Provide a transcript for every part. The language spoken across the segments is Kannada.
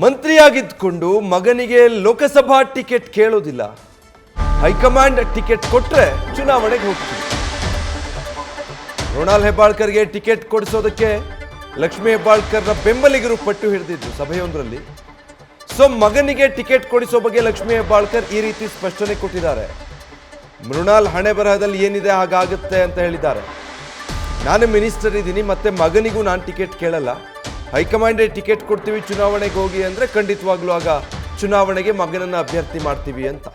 ಮಂತ್ರಿಯಾಗಿದ್ದುಕೊಂಡು ಮಗನಿಗೆ ಲೋಕಸಭಾ ಟಿಕೆಟ್ ಕೇಳೋದಿಲ್ಲ. ಹೈಕಮಾಂಡ್ ಟಿಕೆಟ್ ಕೊಟ್ರೆ ಚುನಾವಣೆಗೆ ಹೋಗ್ತೀವಿ. ಮೃಣಾಲ್ ಹೆಬ್ಬಾಳ್ಕರ್ಗೆ ಟಿಕೆಟ್ ಕೊಡಿಸೋದಕ್ಕೆ ಲಕ್ಷ್ಮೀ ಹೆಬ್ಬಾಳ್ಕರ್ನ ಬೆಂಬಲಿಗರು ಪಟ್ಟು ಹಿಡಿದಿದ್ರು ಸಭೆಯೊಂದರಲ್ಲಿ. ಸೊ ಮಗನಿಗೆ ಟಿಕೆಟ್ ಕೊಡಿಸೋ ಬಗ್ಗೆ ಲಕ್ಷ್ಮೀ ಹೆಬ್ಬಾಳ್ಕರ್ ಈ ರೀತಿ ಸ್ಪಷ್ಟನೆ ಕೊಟ್ಟಿದ್ದಾರೆ. ಮೃಣಾಲ್ ಹಣೆ ಬರಹದಲ್ಲಿ ಏನಿದೆ ಹಾಗಾಗುತ್ತೆ ಅಂತ ಹೇಳಿದ್ದಾರೆ. ನಾನು ಮಿನಿಸ್ಟರ್ ಇದ್ದೀನಿ, ಮತ್ತೆ ಮಗನಿಗೂ ನಾನು ಟಿಕೆಟ್ ಕೇಳಲ್ಲ. ಹೈಕಮಾಂಡೇ ಟಿಕೆಟ್ ಕೊಡ್ತೀವಿ, ಚುನಾವಣೆಗೆ ಹೋಗಿ ಅಂದರೆ ಖಂಡಿತವಾಗ್ಲೂ ಆಗ ಚುನಾವಣೆಗೆ ಮಗನನ್ನು ಅಭ್ಯರ್ಥಿ ಮಾಡ್ತೀವಿ ಅಂತ.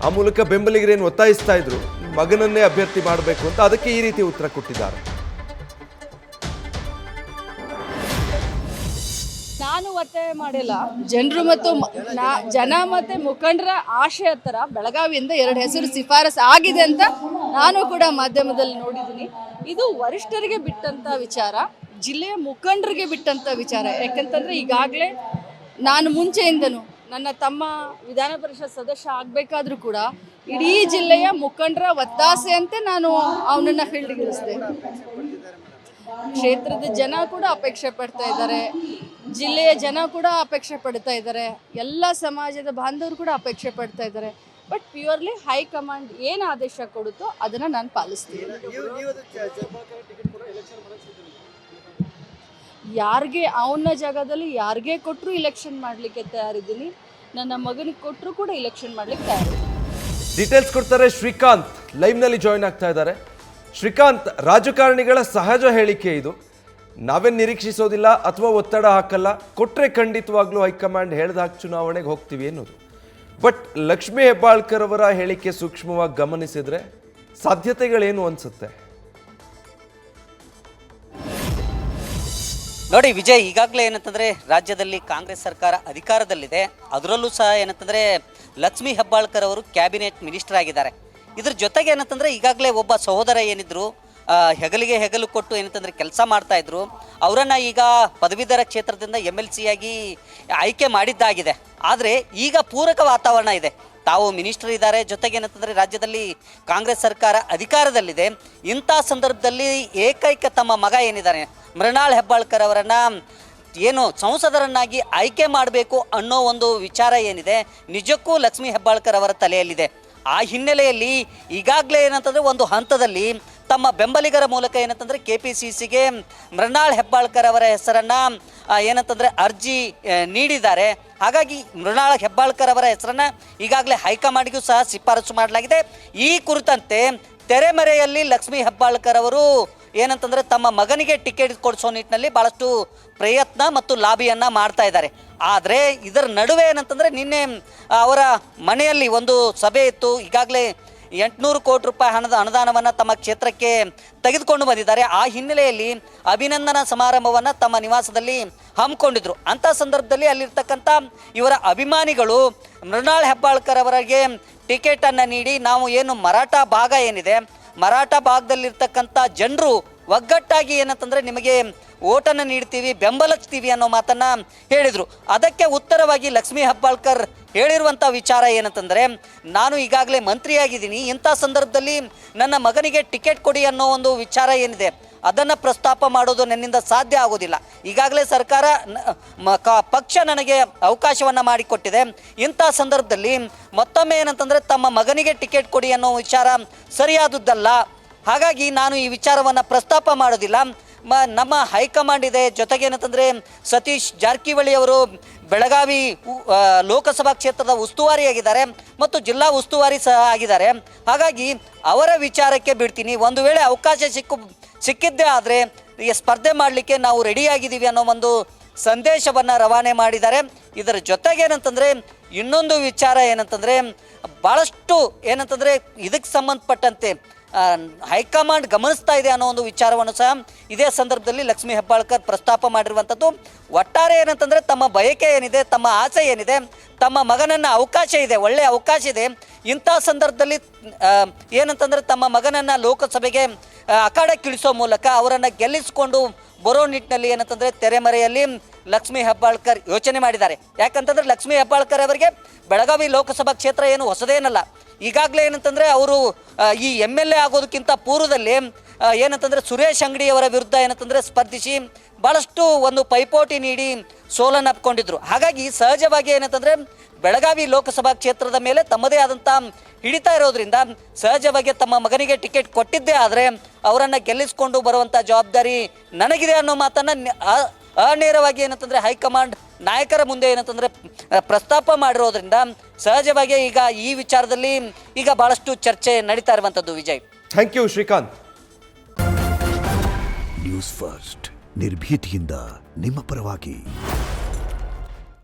ಆ ಮೂಲಕ ಬೆಂಬಲಿಗರೇನು ಒತ್ತಾಯಿಸ್ತಾ ಇದ್ರು ಮಗನನ್ನೇ ಅಭ್ಯರ್ಥಿ ಮಾಡಬೇಕು ಅಂತ. ಅದಕ್ಕೆ ಈ ರೀತಿ ಉತ್ತರ ಕೊಟ್ಟಿದ್ದಾರೆ. ನಾನು ಒತ್ತಾಯ ಮಾಡಿಲ್ಲ. ಜನರು ಮತ್ತು ಜನ ಮತ್ತು ಮುಖಂಡರ ಆಶಯ ಥರ ಬೆಳಗಾವಿಯಿಂದ 2 ಹೆಸರು ಶಿಫಾರಸು ಆಗಿದೆ ಅಂತ ನಾನು ಕೂಡ ಮಾಧ್ಯಮದಲ್ಲಿ ನೋಡಿದ್ದೀನಿ. ಇದು ವರಿಷ್ಠರಿಗೆ ಬಿಟ್ಟಂಥ ವಿಚಾರ, ಜಿಲ್ಲೆಯ ಮುಖಂಡರಿಗೆ ಬಿಟ್ಟಂಥ ವಿಚಾರ. ಯಾಕಂತಂದರೆ ಈಗಾಗಲೇ ನಾನು ಮುಂಚೆಯಿಂದನೂ ನನ್ನ ತಮ್ಮ ವಿಧಾನ ಪರಿಷತ್ ಸದಸ್ಯ ಆಗಬೇಕಾದ್ರೂ ಕೂಡ ಇಡೀ ಜಿಲ್ಲೆಯ ಮುಖಂಡರ ಒತ್ತಾಸೆಯಂತೆ ನಾನು ಅವನನ್ನು ಫೀಲ್ಡ್ಗೆ ಇಳಿಸಿದೆ. ಕ್ಷೇತ್ರದ ಜನ ಕೂಡ ಅಪೇಕ್ಷೆ ಪಡ್ತಾ ಇದ್ದಾರೆ, ಜಿಲ್ಲೆಯ ಜನ ಕೂಡ ಅಪೇಕ್ಷೆ ಪಡ್ತಾ ಇದ್ದಾರೆ, ಎಲ್ಲ ಸಮಾಜದ ಬಾಂಧವರು ಕೂಡ ಅಪೇಕ್ಷೆ ಪಡ್ತಾ ಇದ್ದಾರೆ. ಬಟ್ ಪ್ಯೂರ್ಲಿ ಹೈಕಮಾಂಡ್ ಏನು ಆದೇಶ ಕೊಡುತ್ತೋ ಅದನ್ನು ನಾನು ಪಾಲಿಸ್ತೀನಿ. ಯಾರಿಗೆ ಅವನ ಜಾಗದಲ್ಲಿ ಯಾರಿಗೆ ಕೊಟ್ಟರು ಇಲೆಕ್ಷನ್ ಮಾಡಲಿಕ್ಕೆ ತಯಾರಿದ್ದೀನಿ. ನನ್ನ ಮಗನಿಗೆ ಕೊಟ್ಟರು ಕೂಡ ಇಲೆಕ್ಷನ್ ಮಾಡಲಿಕ್ಕೆ ತಯಾರಿದ್ದೀನಿ. ಡೀಟೇಲ್ಸ್ ಕೊಡ್ತಾರೆ ಶ್ರೀಕಾಂತ್, ಲೈವ್ನಲ್ಲಿ ಜಾಯಿನ್ ಆಗ್ತಾ ಇದ್ದಾರೆ. ಶ್ರೀಕಾಂತ್, ರಾಜಕಾರಣಿಗಳ ಸಹಜ ಹೇಳಿಕೆ ಇದು. ನಾವೇನು ನಿರೀಕ್ಷಿಸೋದಿಲ್ಲ ಅಥವಾ ಒತ್ತಡ ಹಾಕಲ್ಲ, ಕೊಟ್ಟರೆ ಖಂಡಿತವಾಗ್ಲೂ ಹೈಕಮಾಂಡ್ ಹೇಳ್ದಾಗ ಚುನಾವಣೆಗೆ ಹೋಗ್ತೀವಿ ಅನ್ನೋದು. ಬಟ್ ಲಕ್ಷ್ಮೀ ಹೆಬ್ಬಾಳ್ಕರ್ ಅವರ ಹೇಳಿಕೆ ಸೂಕ್ಷ್ಮವಾಗಿ ಗಮನಿಸಿದ್ರೆ ಸಾಧ್ಯತೆಗಳೇನು ಅನ್ಸುತ್ತೆ? ನೋಡಿ ವಿಜಯ್, ಈಗಾಗಲೇ ಏನಂತಂದರೆ ರಾಜ್ಯದಲ್ಲಿ ಕಾಂಗ್ರೆಸ್ ಸರ್ಕಾರ ಅಧಿಕಾರದಲ್ಲಿದೆ. ಅದರಲ್ಲೂ ಸಹ ಏನಂತಂದರೆ ಲಕ್ಷ್ಮೀ ಹೆಬ್ಬಾಳ್ಕರ್ ಅವರು ಕ್ಯಾಬಿನೆಟ್ ಮಿನಿಸ್ಟರ್ ಆಗಿದ್ದಾರೆ. ಇದ್ರ ಜೊತೆಗೆ ಏನಂತಂದರೆ ಈಗಾಗಲೇ ಒಬ್ಬ ಸಹೋದರ ಏನಿದ್ರು ಹೆಗಲಿಗೆ ಹೆಗಲು ಕೊಟ್ಟು ಏನಂತಂದರೆ ಕೆಲಸ ಮಾಡ್ತಾಯಿದ್ರು. ಅವರನ್ನು ಈಗ ಪದವೀಧರ ಕ್ಷೇತ್ರದಿಂದ MLC ಆಗಿ ಆಯ್ಕೆ ಮಾಡಿದ್ದಾಗಿದೆ. ಆದರೆ ಈಗ ಪೂರಕ ವಾತಾವರಣ ಇದೆ. ತಾವು ಮಿನಿಸ್ಟರ್ ಇದ್ದಾರೆ, ಜೊತೆಗೆ ಏನಂತಂದರೆ ರಾಜ್ಯದಲ್ಲಿ ಕಾಂಗ್ರೆಸ್ ಸರ್ಕಾರ ಅಧಿಕಾರದಲ್ಲಿದೆ. ಇಂಥ ಸಂದರ್ಭದಲ್ಲಿ ಏಕೈಕ ತಮ್ಮ ಮಗ ಏನಿದ್ದಾರೆ ಮೃಣಾಲ್ ಹೆಬ್ಬಾಳ್ಕರ್ ಅವರನ್ನು ಏನು ಸಂಸದರನ್ನಾಗಿ ಆಯ್ಕೆ ಮಾಡಬೇಕು ಅನ್ನೋ ಒಂದು ವಿಚಾರ ಏನಿದೆ ನಿಜಕ್ಕೂ ಲಕ್ಷ್ಮೀ ಹೆಬ್ಬಾಳ್ಕರ್ ಅವರ ತಲೆಯಲ್ಲಿದೆ. ಆ ಹಿನ್ನೆಲೆಯಲ್ಲಿ ಈಗಾಗಲೇ ಏನಂತಂದರೆ ಒಂದು ಹಂತದಲ್ಲಿ ತಮ್ಮ ಬೆಂಬಲಿಗರ ಮೂಲಕ ಏನಂತಂದರೆ KPCCಗೆ ಮೃಣಾಲ್ ಹೆಬ್ಬಾಳ್ಕರ್ ಅವರ ಹೆಸರನ್ನು ಏನಂತಂದರೆ ಅರ್ಜಿ ನೀಡಿದ್ದಾರೆ. ಹಾಗಾಗಿ ಮೃಣಾಲ್ ಹೆಬ್ಬಾಳ್ಕರ್ ಅವರ ಹೆಸರನ್ನು ಈಗಾಗಲೇ ಹೈಕಮಾಂಡ್ಗೂ ಸಹ ಶಿಫಾರಸು ಮಾಡಲಾಗಿದೆ. ಈ ಕುರಿತಂತೆ ತೆರೆಮರೆಯಲ್ಲಿ ಲಕ್ಷ್ಮೀ ಹೆಬ್ಬಾಳ್ಕರ್ ಅವರು ಏನಂತಂದರೆ ತಮ್ಮ ಮಗನಿಗೆ ಟಿಕೆಟ್ ಕೊಡಿಸೋ ನಿಟ್ಟಿನಲ್ಲಿ ಭಾಳಷ್ಟು ಪ್ರಯತ್ನ ಮತ್ತು ಲಾಬಿಯನ್ನು ಮಾಡ್ತಾ ಇದ್ದಾರೆ. ಆದರೆ ಇದರ ನಡುವೆ ಏನಂತಂದರೆ ನಿನ್ನೆ ಅವರ ಮನೆಯಲ್ಲಿ ಒಂದು ಸಭೆ ಇತ್ತು. ಈಗಾಗಲೇ 800 ಕೋಟಿ ರೂಪಾಯಿ ಅನುದಾನವನ್ನು ತಮ್ಮ ಕ್ಷೇತ್ರಕ್ಕೆ ತೆಗೆದುಕೊಂಡು ಬಂದಿದ್ದಾರೆ. ಆ ಹಿನ್ನೆಲೆಯಲ್ಲಿ ಅಭಿನಂದನಾ ಸಮಾರಂಭವನ್ನು ತಮ್ಮ ನಿವಾಸದಲ್ಲಿ ಹಮ್ಮಿಕೊಂಡಿದ್ರು. ಅಂಥ ಸಂದರ್ಭದಲ್ಲಿ ಅಲ್ಲಿರ್ತಕ್ಕಂಥ ಇವರ ಅಭಿಮಾನಿಗಳು ಮೃಣಾಲ್ ಹೆಬ್ಬಾಳ್ಕರ್ ಅವರಿಗೆ ಟಿಕೆಟನ್ನು ನೀಡಿ ನಾವು ಏನು ಮರಾಠ ಭಾಗ ಏನಿದೆ, ಮರಾಠ ಭಾಗದಲ್ಲಿರ್ತಕ್ಕಂಥ ಜನರು ಒಗ್ಗಟ್ಟಾಗಿ ಏನಂತಂದರೆ ನಿಮಗೆ ಓಟನ್ನು ನೀಡ್ತೀವಿ, ಬೆಂಬಲಿಸ್ತೀವಿ ಅನ್ನೋ ಮಾತನ್ನು ಹೇಳಿದರು. ಅದಕ್ಕೆ ಉತ್ತರವಾಗಿ ಲಕ್ಷ್ಮೀ ಹೆಬ್ಬಾಳ್ಕರ್ ಹೇಳಿರುವಂಥ ವಿಚಾರ ಏನಂತಂದರೆ, ನಾನು ಈಗಾಗಲೇ ಮಂತ್ರಿಯಾಗಿದ್ದೀನಿ, ಇಂಥ ಸಂದರ್ಭದಲ್ಲಿ ನನ್ನ ಮಗನಿಗೆ ಟಿಕೆಟ್ ಕೊಡಿ ಅನ್ನೋ ಒಂದು ವಿಚಾರ ಏನಿದೆ ಅದನ್ನು ಪ್ರಸ್ತಾಪ ಮಾಡೋದು ನನ್ನಿಂದ ಸಾಧ್ಯ ಆಗೋದಿಲ್ಲ. ಈಗಾಗಲೇ ಸರ್ಕಾರ ಪಕ್ಷ ನನಗೆ ಅವಕಾಶವನ್ನು ಮಾಡಿಕೊಟ್ಟಿದೆ. ಇಂಥ ಸಂದರ್ಭದಲ್ಲಿ ಮತ್ತೊಮ್ಮೆ ಏನಂತಂದರೆ ತಮ್ಮ ಮಗನಿಗೆ ಟಿಕೆಟ್ ಕೊಡಿ ಅನ್ನೋ ವಿಚಾರ ಸರಿಯಾದದ್ದಲ್ಲ. ಹಾಗಾಗಿ ನಾನು ಈ ವಿಚಾರವನ್ನು ಪ್ರಸ್ತಾಪ ಮಾಡೋದಿಲ್ಲ. ನಮ್ಮ ಹೈಕಮಾಂಡ್ ಇದೆ, ಜೊತೆಗೆ ಏನಂತಂದರೆ ಸತೀಶ್ ಜಾರಕಿಹೊಳಿ ಅವರು ಬೆಳಗಾವಿ ಲೋಕಸಭಾ ಕ್ಷೇತ್ರದ ಉಸ್ತುವಾರಿಯಾಗಿದ್ದಾರೆ ಮತ್ತು ಜಿಲ್ಲಾ ಉಸ್ತುವಾರಿ ಸಹ ಆಗಿದ್ದಾರೆ. ಹಾಗಾಗಿ ಅವರ ವಿಚಾರಕ್ಕೆ ಬಿಡ್ತೀನಿ. ಒಂದು ವೇಳೆ ಅವಕಾಶ ಸಿಕ್ಕಿದ್ದೇ ಆದರೆ ಈ ಸ್ಪರ್ಧೆ ಮಾಡಲಿಕ್ಕೆ ನಾವು ರೆಡಿಯಾಗಿದ್ದೀವಿ ಅನ್ನೋ ಒಂದು ಸಂದೇಶವನ್ನು ರವಾನೆ ಮಾಡಿದ್ದಾರೆ. ಇದರ ಜೊತೆಗೆ ಏನಂತಂದರೆ ಇನ್ನೊಂದು ವಿಚಾರ ಏನಂತಂದರೆ ಭಾಳಷ್ಟು ಏನಂತಂದರೆ ಇದಕ್ಕೆ ಸಂಬಂಧಪಟ್ಟಂತೆ ಹೈಕಮಾಂಡ್ ಗಮನಿಸ್ತಾ ಇದೆ ಅನ್ನೋ ಒಂದು ವಿಚಾರವನ್ನು ಸಹ ಇದೇ ಸಂದರ್ಭದಲ್ಲಿ ಲಕ್ಷ್ಮೀ ಹೆಬ್ಬಾಳ್ಕರ್ ಪ್ರಸ್ತಾಪ ಮಾಡಿರುವಂಥದ್ದು. ಒಟ್ಟಾರೆ ಏನಂತಂದರೆ ತಮ್ಮ ಬಯಕೆ ಏನಿದೆ, ತಮ್ಮ ಆಸೆ ಏನಿದೆ, ತಮ್ಮ ಮಗನನ್ನು ಅವಕಾಶ ಇದೆ, ಒಳ್ಳೆಯ ಅವಕಾಶ ಇದೆ. ಇಂಥ ಸಂದರ್ಭದಲ್ಲಿ ಏನಂತಂದರೆ ತಮ್ಮ ಮಗನನ್ನು ಲೋಕಸಭೆಗೆ ಅಖಾಡಕ್ಕಿಳಿಸೋ ಮೂಲಕ ಅವರನ್ನು ಗೆಲ್ಲಿಸಿಕೊಂಡು ಬರೋ ನಿಟ್ಟಿನಲ್ಲಿ ಏನಂತಂದರೆ ತೆರೆಮರೆಯಲ್ಲಿ ಲಕ್ಷ್ಮೀ ಹೆಬ್ಬಾಳ್ಕರ್ ಯೋಚನೆ ಮಾಡಿದ್ದಾರೆ. ಯಾಕಂತಂದರೆ ಲಕ್ಷ್ಮೀ ಹೆಬ್ಬಾಳ್ಕರ್ ಅವರಿಗೆ ಬೆಳಗಾವಿ ಲೋಕಸಭಾ ಕ್ಷೇತ್ರ ಏನು ಹೊಸದೇನಲ್ಲ. ಈಗಾಗಲೇ ಏನಂತಂದರೆ ಅವರು ಈ MLA ಆಗೋದಕ್ಕಿಂತ ಪೂರ್ವದಲ್ಲಿ ಏನಂತಂದರೆ ಸುರೇಶ್ ಅಂಗಡಿ ಅವರ ವಿರುದ್ಧ ಏನಂತಂದರೆ ಸ್ಪರ್ಧಿಸಿ ಭಾಳಷ್ಟು ಒಂದು ಪೈಪೋಟಿ ನೀಡಿ ಸೋಲನ್ನು ಅಪ್ಕೊಂಡಿದ್ರು. ಹಾಗಾಗಿ ಸಹಜವಾಗಿ ಏನಂತಂದರೆ ಬೆಳಗಾವಿ ಲೋಕಸಭಾ ಕ್ಷೇತ್ರದ ಮೇಲೆ ತಮ್ಮದೇ ಆದಂಥ ಹಿಡಿತಾ ಇರೋದ್ರಿಂದ ಸಹಜವಾಗಿ ತಮ್ಮ ಮಗನಿಗೆ ಟಿಕೆಟ್ ಕೊಟ್ಟಿದ್ದೇ ಆದರೆ ಅವರನ್ನು ಗೆಲ್ಲಿಸ್ಕೊಂಡು ಬರುವಂಥ ಜವಾಬ್ದಾರಿ ನನಗಿದೆ ಅನ್ನೋ ಮಾತನ್ನು ಅನೇರವಾಗಿ ಏನಂತಂದರೆ ಹೈಕಮಾಂಡ್ ನಾಯಕರ ಮುಂದೆ ಏನಂತಂದರೆ ಪ್ರಸ್ತಾಪ ಮಾಡಿರೋದ್ರಿಂದ ಸಹಜವಾಗಿ ಈಗ ಈ ವಿಚಾರದಲ್ಲಿ ಈಗ ಭಾಳಷ್ಟು ಚರ್ಚೆ ನಡೀತಾ ಇರುವಂಥದ್ದು. Vijay, thank you Srikanth. News first ನಿರ್ಭೀತಿಯಿಂದ ನಿಮ್ಮ ಪರವಾಗಿ.